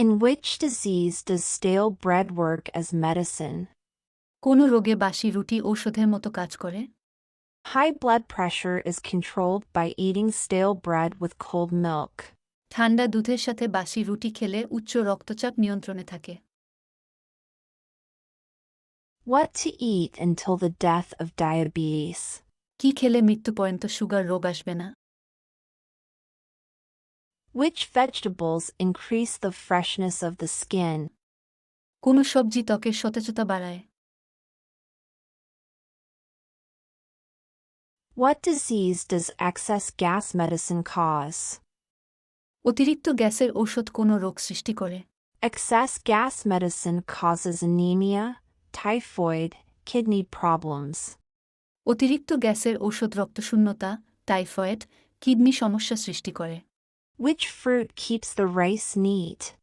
In which disease does stale bread work as medicine? কোন রোগে বাসি রুটি ঔষধের মতো কাজ করে? High blood pressure is controlled by eating stale bread with cold milk. ঠান্ডা দুধের সাথে বাসি রুটি খেলে উচ্চ রক্তচাপ নিয়ন্ত্রণে থাকে। What to eat until the death of diabetes? কি খেলে মৃত্যু পর্যন্ত সুগার রোগ আসবে না? Which vegetables increase the freshness of the skin? কোন সবজি ত্বকের সতেজতা বাড়ায়? What disease does excess gas medicine cause? অতিরিক্ত গ্যাসের ঔষধ কোন রোগ সৃষ্টি করে? Excess gas medicine causes anemia, typhoid, kidney problems. অতিরিক্ত গ্যাসের ঔষধ রক্তশূন্যতা, টাইফয়েড, কিডনি সমস্যা সৃষ্টি করে। Which fruit keeps the rice neat?